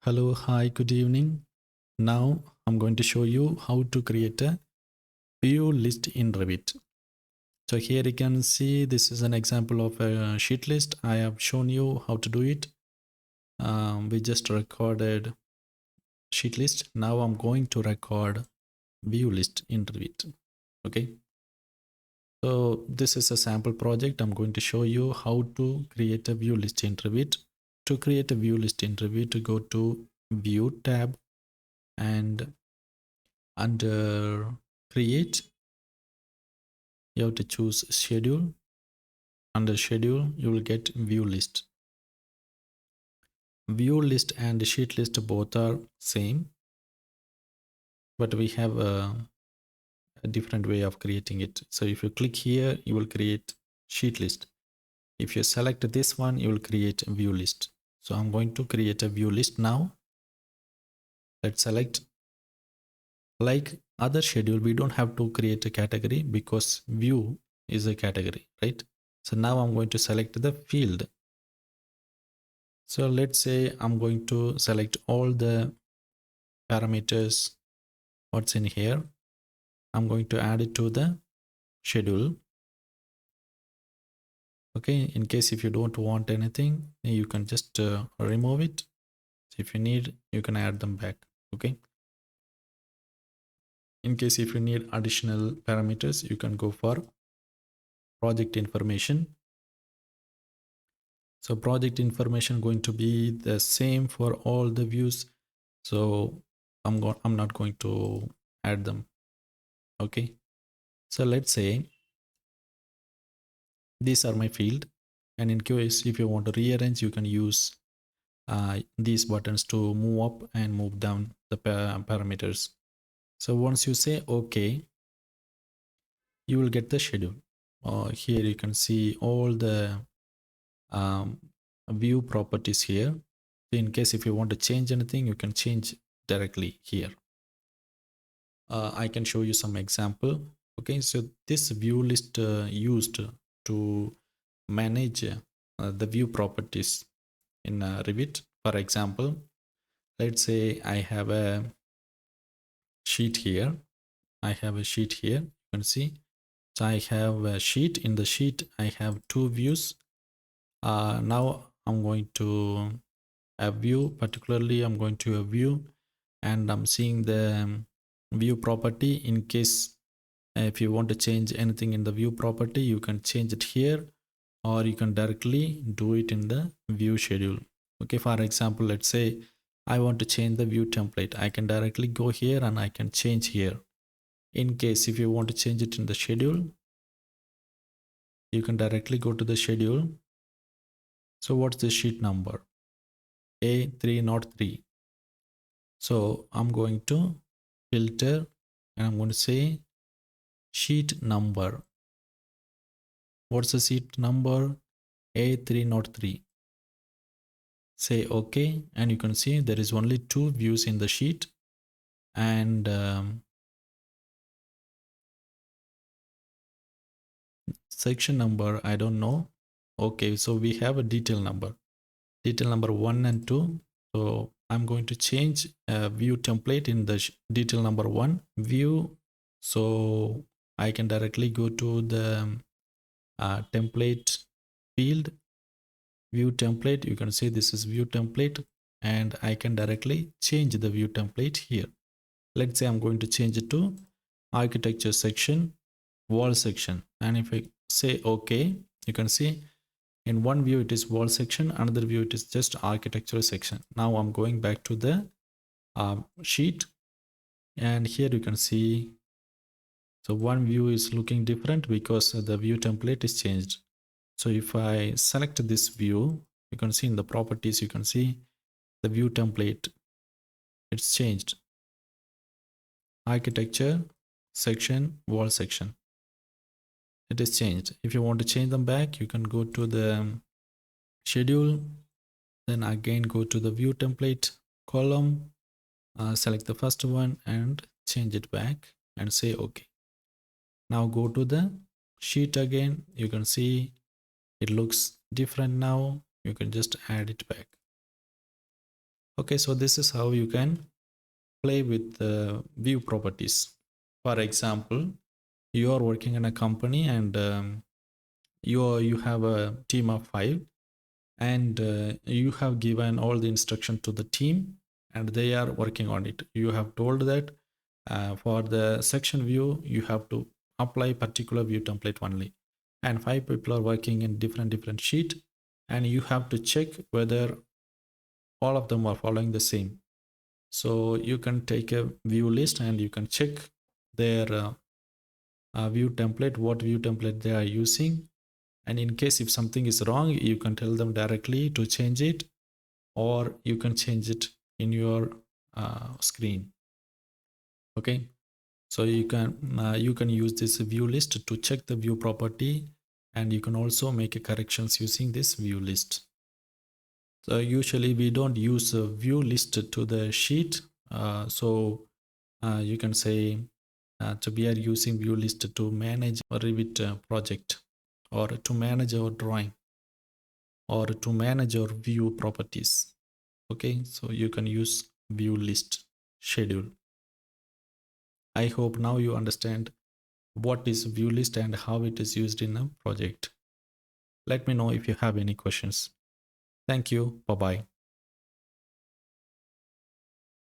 Hello, hi, good evening. Now I'm going to show you how to create a view list in Revit. So here you can see this is an example of a sheet list. I have shown you how to do it. We just recorded sheet list. Now I'm going to record view list in Revit. Okay. So this is a sample project. I'm going to show you how to create a view list in Revit. To create a view list in Revit, go to View tab and under Create, you have to choose Schedule. Under Schedule, you will get View List. View list and sheet list both are same, but we have a different way of creating it. So if you click here, you will create sheet list. If you select this one, you will create a view list. So I'm going to create a view list now. Let's select. Like other schedule, we don't have to create a category because view is a category, right? So now I'm going to select the field. So let's say I'm going to select all the parameters what's in here. I'm going to add it to the schedule. Okay, in case if you don't want anything, you can just remove it. So if you need, you can add them back. Okay. In case if you need additional parameters, you can go for project information. So project information going to be the same for all the views. So I'm not going to add them. Okay. So let's say these are my field, and in case if you want to rearrange, you can use these buttons to move up and move down the parameters. So once you say OK, you will get the schedule. Here you can see all the view properties here. In case if you want to change anything, you can change directly here. I can show you some example. Okay, so this view list used to manage the view properties in Revit. For example, let's say I have a sheet here. I have a sheet here. You can see. So I have a sheet. In the sheet, I have two views. Now I'm going to a view. Particularly, I'm going to a view, and I'm seeing the view property. In case if you want to change anything in the view property, you can change it here, or you can directly do it in the view schedule. Okay, for example, let's say I want to change the view template. I can directly go here and I can change here. In case if you want to change it in the schedule, you can directly go to the schedule. So what's the sheet number? A303. So I'm going to filter and I'm going to say sheet number. What's the sheet number? A303. Say OK, and you can see there is only two views in the sheet, and section number I don't know. Okay, so we have a detail number 1 and 2. So I'm going to change view template in the detail number 1 view, so I can directly go to the template field, view template. You can see this is view template, and I can directly change the view template here. Let's say I'm going to change it to architecture section, wall section, and if I say OK, you can see in one view it is wall section, another view it is just architecture section. Now I'm going back to the sheet, and here you can see, so one view is looking different because the view template is changed. So if I select this view, you can see in the properties, you can see the view template, it's changed. Architecture section, wall section, it is changed. If you want to change them back, you can go to the schedule, then again go to the view template column, select the first one and change it back and say OK. Now go to the sheet again. You can see it looks different now. You can just add it back. Okay, so this is how you can play with the view properties. For example, you are working in a company and you have a team of 5, and you have given all the instruction to the team and they are working on it. You have told that for the section view you have to apply particular view template only, and 5 people are working in different sheet, and you have to check whether all of them are following the same. So you can take a view list and you can check their view template, what view template they are using, and in case if something is wrong you can tell them directly to change it, or you can change it in your screen. Okay, so you can use this view list to check the view property, and you can also make corrections using this view list. So usually we don't use a view list to the sheet, so you can say we are using view list to manage a Revit project, or to manage our drawing, or to manage our view properties. Okay, so you can use view list schedule. I hope now you understand what is view list and how it is used in a project. Let me know if you have any questions. Thank you. Bye bye.